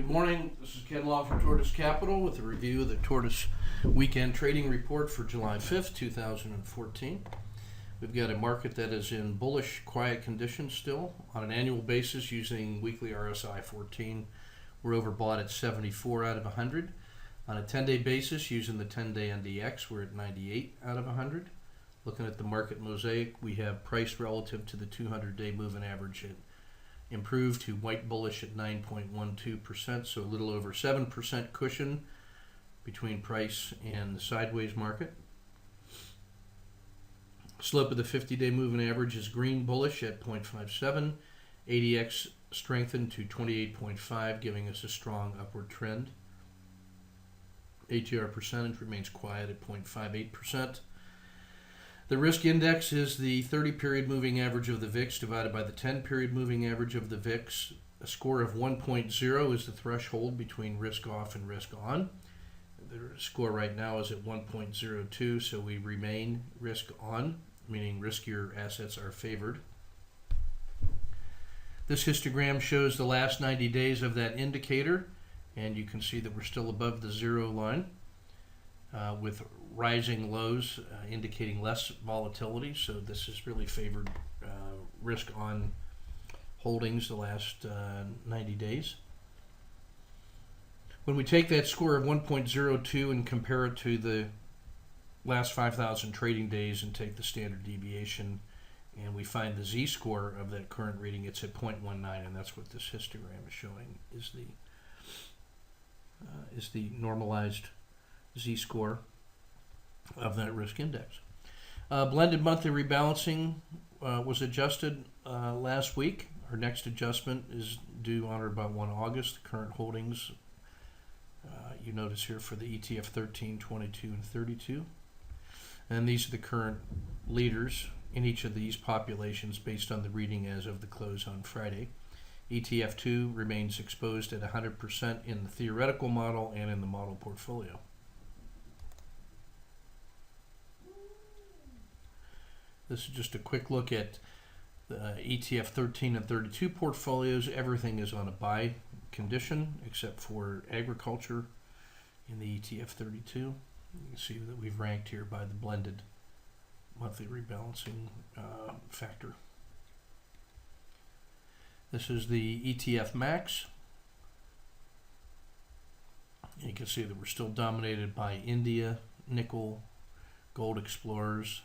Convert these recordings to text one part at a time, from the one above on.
morning. This is Ken Law from Tortoise Capital with a review of the Tortoise Weekend Trading Report for July 5th, 2014. We've got a market that is in bullish, quiet conditions still. On an annual basis, using weekly RSI 14, we're overbought at 74 out of 100. On a 10-day basis, using the 10-day NDX, we're at 98 out of 100. Looking at the market mosaic, we have price relative to the 200-day moving average improved to white bullish at 9.12%, so a little over 7% cushion between price and the sideways market. Slope of the 50-day moving average is green bullish at 0.57. ADX strengthened to 28.5, giving us a strong upward trend. ATR percentage remains quiet at 0.58%. The risk index is the 30-period moving average of the VIX divided by the 10-period moving average of the VIX. A score of 1.0 is the threshold between risk off and risk on. The score right now is at 1.02, so we remain risk on, meaning riskier assets are favored. This histogram shows the last 90 days of that indicator, and you can see that we're still above the zero line with rising lows indicating less volatility, so this has really favored risk on holdings the last 90 days. When we take that score of 1.02 and compare it to the last 5,000 trading days and take the standard deviation, and we find the z-score of that current reading, it's at 0.19, and that's what this histogram is showing is the normalized z-score of that risk index. Blended monthly rebalancing was adjusted last week. Our next adjustment is due on or about 1 August. The current holdings you notice here for the ETF 13, 22, and 32. And these are the current leaders in each of these populations based on the reading as of the close on Friday. ETF 2 remains exposed at 100% in the theoretical model and in the model portfolio. This is just a quick look at the ETF 13 and 32 portfolios. Everything is on a buy condition except for agriculture in the ETF 32. You can see that we've ranked here by the blended monthly rebalancing factor. This is the ETF Max. You can see that we're still dominated by India, nickel, gold explorers,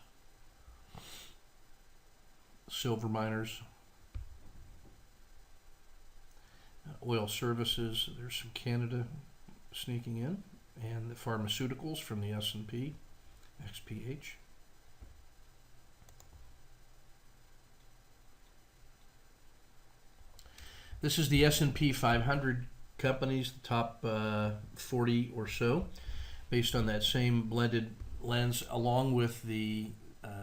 silver miners, oil services. There's some Canada sneaking in, and the pharmaceuticals from the S&P, XPH. This is the S&P 500 companies, the top 40 or so, based on that same blended lens, along with the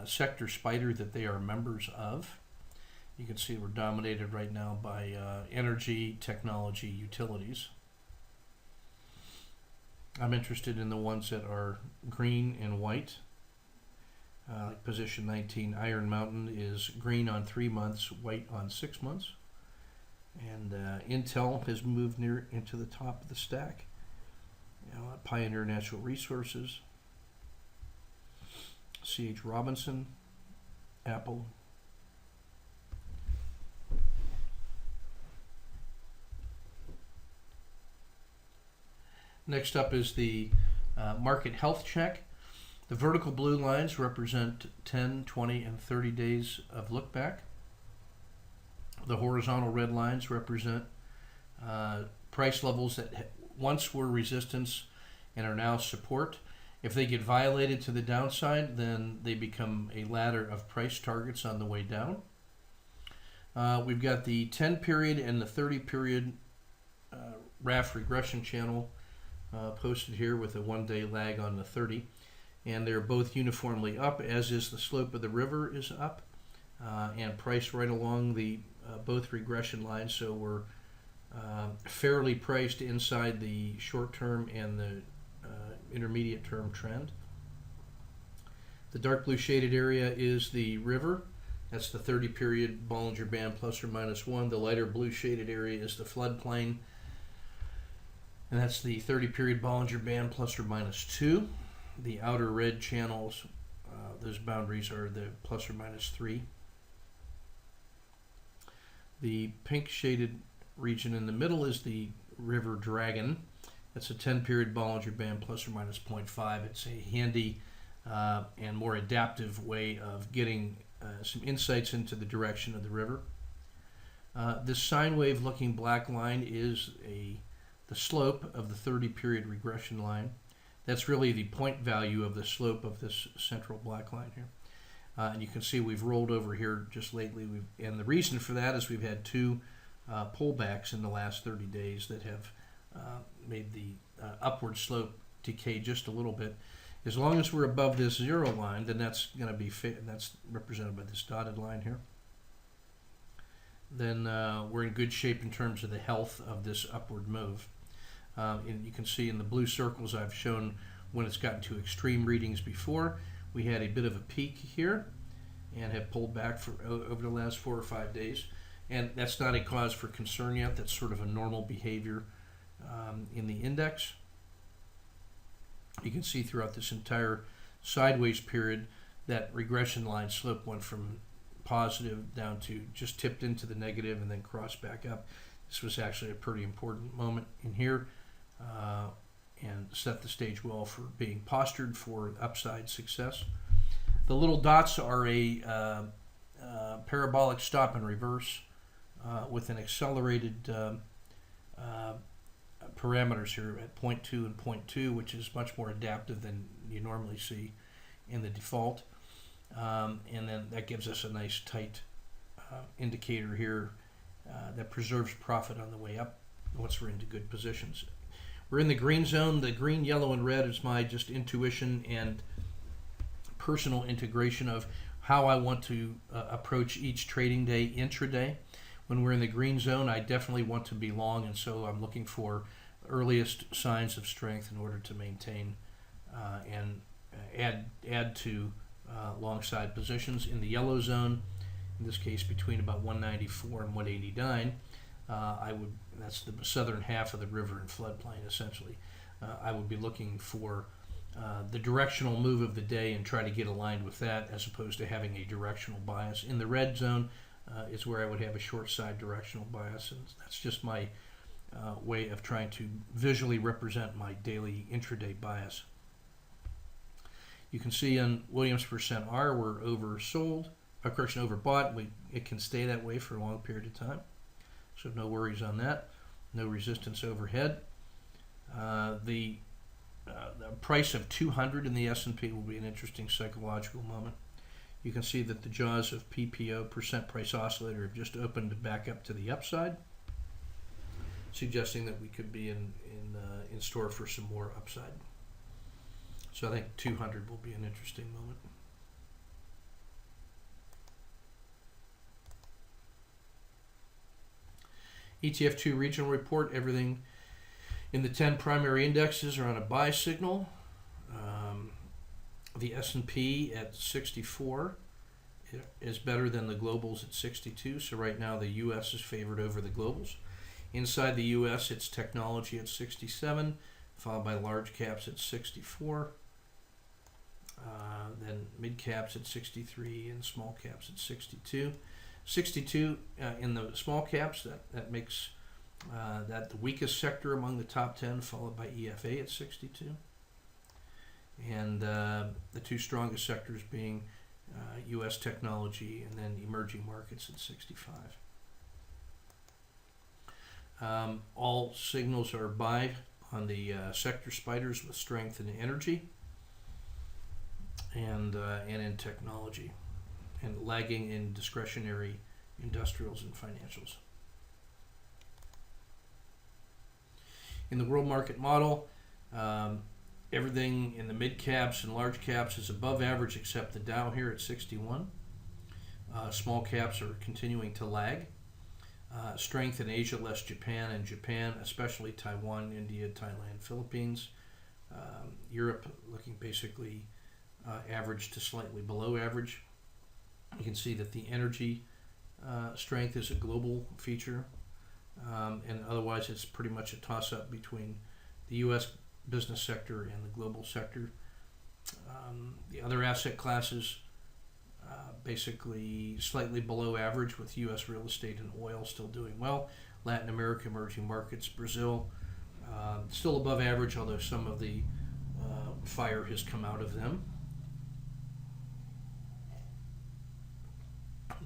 sector spider that they are members of. You can see we're dominated right now by energy, technology, utilities. I'm interested in the ones that are green and white. Like position 19, Iron Mountain is green on 3 months, white on 6 months. And Intel has moved near into the top of the stack. Pioneer Natural Resources, C.H. Robinson, Apple, next up is the market health check. The vertical blue lines represent 10, 20, and 30 days of look back. The horizontal red lines represent price levels that once were resistance and are now support. If they get violated to the downside, then they become a ladder of price targets on the way down. We've got the 10-period and the 30-period RAF regression channel posted here with a 1-day lag on the 30. And they're both uniformly up, as is the slope of the river is up, and price right along the both regression lines. So we're fairly priced inside the short-term and the intermediate term trend. The dark blue shaded area is the river. That's the 30-period Bollinger Band plus or minus 1. The lighter blue shaded area is the floodplain. And that's the 30 period Bollinger Band plus or minus 2. The outer red channels, those boundaries are the plus or minus 3. The pink shaded region in the middle is the River Dragon. That's a 10 period Bollinger Band plus or minus 0.5. It's a handy and more adaptive way of getting some insights into the direction of the river. This sine wave looking black line is the slope of the 30 period regression line. That's really the point value of the slope of this central black line here. And you can see we've rolled over here just lately. And the reason for that is we've had two pullbacks in the last 30 days that have made the upward slope decay just a little bit. As long as we're above this zero line, then that's going to be that's represented by this dotted line here. Then we're in good shape in terms of the health of this upward move. And you can see in the blue circles I've shown when it's gotten to extreme readings before. We had a bit of a peak here and have pulled back for over the last 4 or 5 days. And that's not a cause for concern yet. That's sort of a normal behavior in the index. You can see throughout this entire sideways period that regression line slope went from positive down to just tipped into the negative and then crossed back up. This was actually a pretty important moment in here and set the stage well for being postured for upside success. The little dots are a parabolic stop and reverse with an accelerated parameters here at 0.2 and 0.2, which is much more adaptive than you normally see in the default. And then that gives us a nice tight indicator here that preserves profit on the way up once we're into good positions. We're in the green zone. The green, yellow, and red is my just intuition and personal integration of how I want to approach each trading day intraday. When we're in the green zone, I definitely want to be long, and so I'm looking for earliest signs of strength in order to maintain and add to long side positions. In the yellow zone, in this case between about 194 and 189, that's the southern half of the river and floodplain essentially. I would be looking for the directional move of the day and try to get aligned with that as opposed to having a directional bias. In the red zone is where I would have a short side directional bias, and that's just my way of trying to visually represent my daily intraday bias. You can see on Williams percent R we're oversold, overbought. It can stay that way for a long period of time, so no worries on that. No resistance overhead. The price of 200 in the S&P will be an interesting psychological moment. You can see that the jaws of PPO, percent price oscillator, have just opened back up to the upside, suggesting that we could be in store for some more upside. So I think 200 will be an interesting moment. ETF2 regional report, everything in the 10 primary indexes are on a buy signal. The S&P at 64 is better than the globals at 62, so right now the U.S. is favored over the globals. Inside the U.S. it's technology at 67, followed by large caps at 64, then mid caps at 63 and small caps at 62. 62 in the small caps, that makes that the weakest sector among the top 10, followed by EFA at 62. And the two strongest sectors being U.S. technology and then emerging markets at 65. All signals are buy on the sector spiders with strength in energy and in technology, and lagging in discretionary industrials and financials. In the world market model, everything in the mid caps and large caps is above average except the Dow here at 61. Small caps are continuing to lag. Strength in Asia, less Japan, and Japan, especially Taiwan, India, Thailand, Philippines. Europe looking basically average to slightly below average. You can see that the energy strength is a global feature, and otherwise it's pretty much a toss-up between the U.S. business sector and the global sector. The other asset classes basically slightly below average, with U.S. real estate and oil still doing well. Latin America, emerging markets, Brazil, still above average, although some of the fire has come out of them.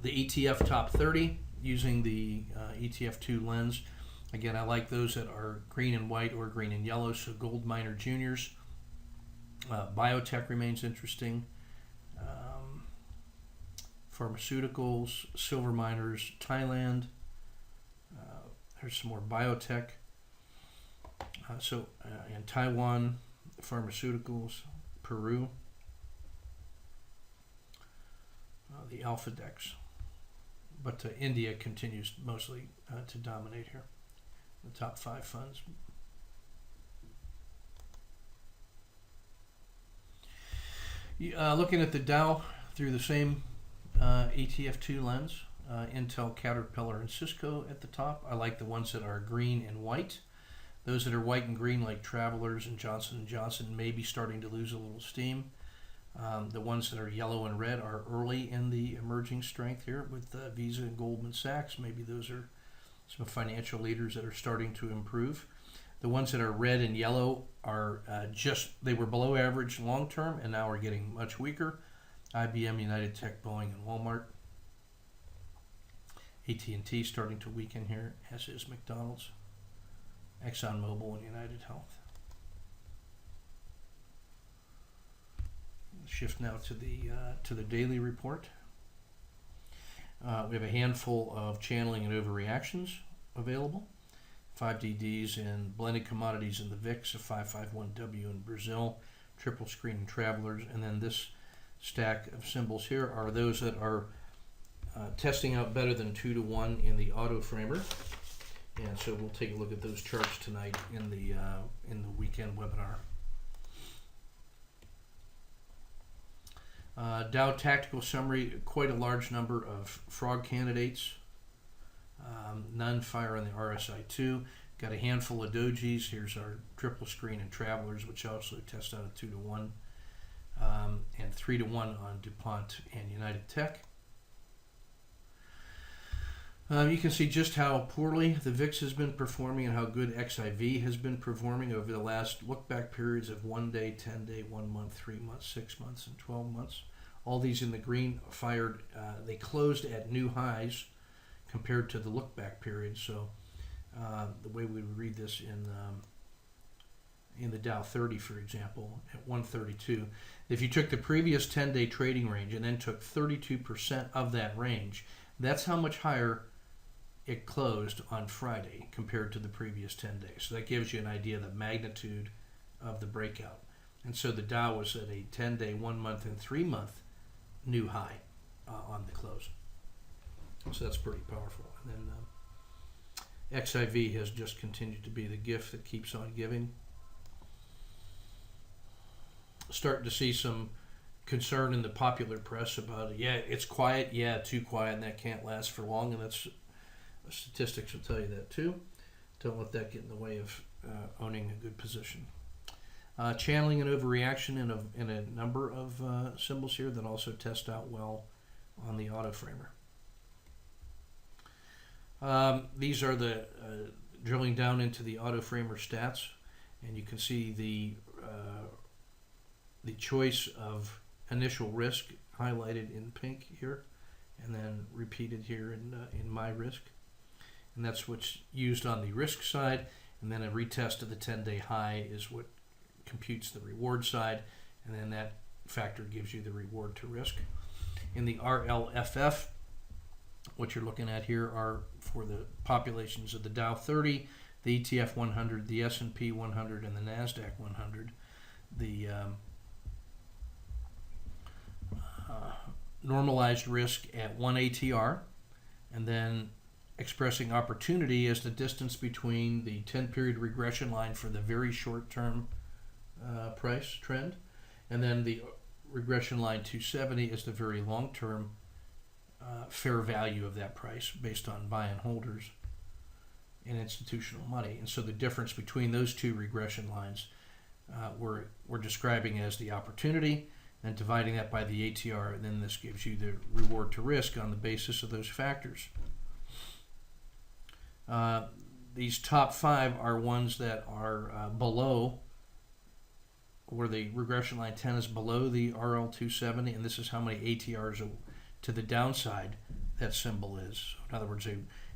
The ETF top 30, using the ETF2 lens. Again, I like those that are green and white or green and yellow, so gold miner juniors. Biotech remains interesting. Pharmaceuticals, silver miners, Thailand. There's some more biotech. And Taiwan, pharmaceuticals, Peru, the Alpha Dex. But India continues mostly to dominate here. The top 5 funds. Looking at the Dow through the same ETF2 lens, Intel, Caterpillar, and Cisco at the top. I like the ones that are green and white. Those that are white and green, like Travelers and Johnson & Johnson, may be starting to lose a little steam. The ones that are yellow and red are early in the emerging strength here with Visa and Goldman Sachs. Maybe those are some financial leaders that are starting to improve. The ones that are red and yellow are they were below average long term and now are getting much weaker. IBM, United Tech, Boeing, and Walmart. AT&T starting to weaken here, as is McDonald's, ExxonMobil, and United Health. Shift now to the daily report. We have a handful of channeling and overreactions available. 5DDs and blended commodities in the VIX, a 551W in Brazil, triple screen and Travelers, and then this stack of symbols here are those that are testing out better than 2 to 1 in the auto framer. And so we'll take a look at those charts tonight in the weekend webinar. Dow tactical summary, quite a large number of frog candidates. None fire on the RSI2. Got a handful of dojis. Here's our triple screen and Travelers, which also test out a 2 to 1. And 3 to 1 on DuPont and United Tech. You can see just how poorly the VIX has been performing and how good XIV has been performing over the last look-back periods of 1 day, 10 day, 1 month, 3 months, 6 months, and 12 months. All these in the green fired. They closed at new highs compared to the look-back period. So the way we would read this in the Dow 30, for example, at 132, if you took the previous 10-day trading range and then took 32% of that range, that's how much higher it closed on Friday compared to the previous 10 days. So that gives you an idea of the magnitude of the breakout. And so the Dow was at a 10-day, 1 month, and 3 month new high on the close. So that's pretty powerful. And then XIV has just continued to be the gift that keeps on giving. Starting to see some concern in the popular press about it. Yeah, it's quiet. Yeah, too quiet, and that can't last for long. And that's statistics will tell you that too. Don't let that get in the way of owning a good position. Channeling and overreaction in a number of symbols here that also test out well on the auto framer. These are the drilling down into the auto framer stats, and you can see the choice of initial risk highlighted in pink here, and then repeated here in my risk. And that's what's used on the risk side, and then a retest of the 10-day high is what computes the reward side, and then that factor gives you the reward to risk. In the RLFF, what you're looking at here are for the populations of the Dow 30, the ETF 100, the S&P 100, and the NASDAQ 100. The normalized risk at 1 ATR, and then expressing opportunity as the distance between the 10-period regression line for the very short-term price trend, and then the regression line 270 is the very long-term fair value of that price based on buy and holders. and institutional money. And so the difference between those two regression lines we're describing as the opportunity, and dividing that by the ATR, and then this gives you the reward to risk on the basis of those factors. These top 5 are ones that are below, where the regression line 10 is below the RL270, and this is how many ATRs to the downside that symbol is. So in other words,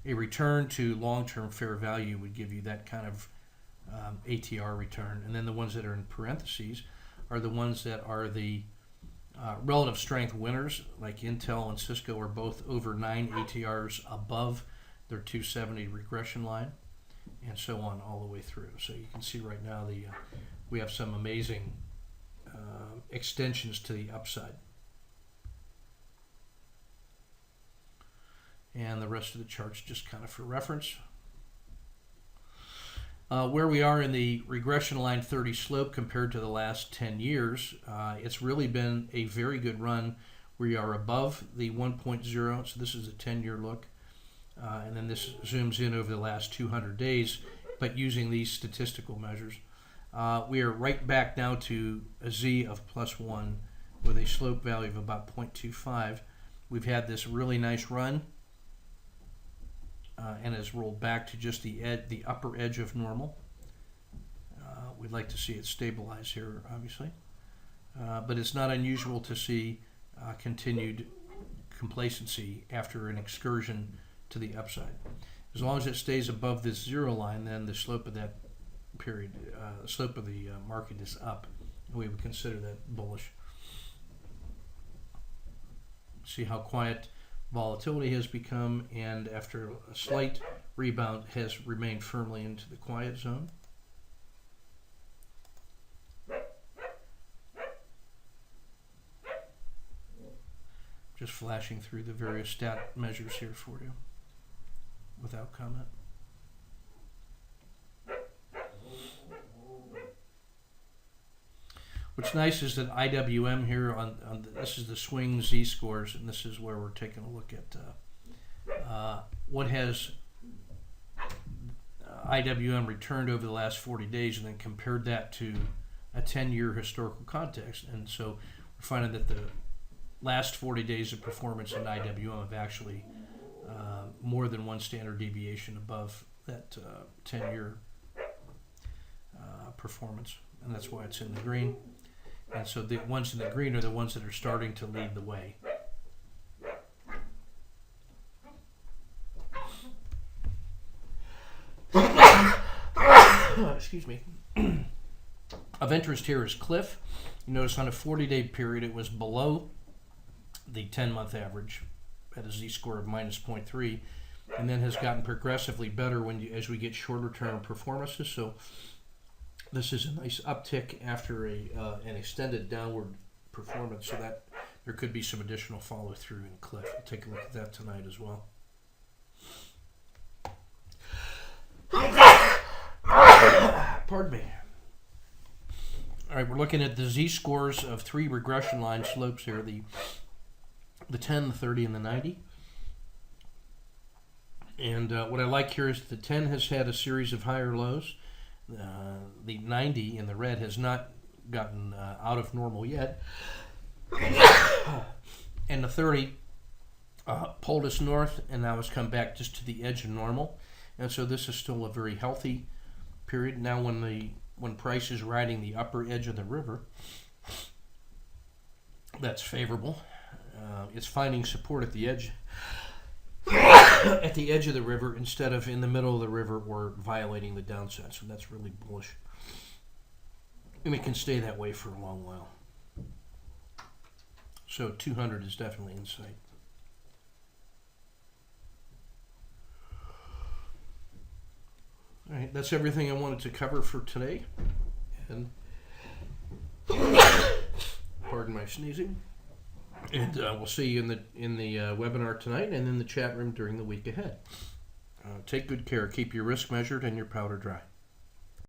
a return to long-term fair value would give you that kind of ATR return. And then the ones that are in parentheses are the ones that are the relative strength winners, like Intel and Cisco are both over 9 ATRs above their 270 regression line, and so on all the way through. So you can see right now we have some amazing extensions to the upside. And the rest of the chart's just kind of for reference. Where we are in the regression line 30 slope compared to the last 10 years, it's really been a very good run. We are above the 1.0, so this is a 10-year look. And then this zooms in over the last 200 days, but using these statistical measures. We are right back now to a Z of +1 with a slope value of about 0.25. We've had this really nice run and has rolled back to just the upper edge of normal. We'd like to see it stabilize here, obviously. But it's not unusual to see continued complacency after an excursion to the upside. As long as it stays above this 0 line, then the slope of that period, the slope of the market is up. We would consider that bullish. See how quiet volatility has become, and after a slight rebound has remained firmly into the quiet zone. Just flashing through the various stat measures here for you without comment. What's nice is that IWM here this is the swing z-scores, and this is where we're taking a look at what has IWM returned over the last 40 days, and then compared that to a 10-year historical context. And so we're finding that the last 40 days of performance in IWM have actually more than one standard deviation above that 10-year performance, and that's why it's in the green. And so the ones in the green are the ones that are starting to lead the way. Excuse me. Of interest here is Cliff. You notice on a 40-day period it was below the 10-month average at a z-score of -0.3, and then has gotten progressively better as we get shorter-term performances. So this is a nice uptick after an extended downward performance, so that there could be some additional follow-through in Cliff. We'll take a look at that tonight as well. Pardon me. All right, we're looking at the z-scores of 3 regression line slopes here, the 10, the 30, and the 90. And what I like here is the 10 has had a series of higher lows. The 90 in the red has not gotten out of normal yet. And the 30 pulled us north and now has come back just to the edge of normal. And so this is still a very healthy period. Now when price is riding the upper edge of the river, that's favorable. It's finding support at the edge of the river instead of in the middle of the river or violating the downside. So that's really bullish. And it can stay that way for a long while. So 200 is definitely in sight. All right, that's everything I wanted to cover for today. And pardon my sneezing. And we'll see you in the webinar tonight and in the chat room during the week ahead. Take good care. Keep your risk measured and your powder dry.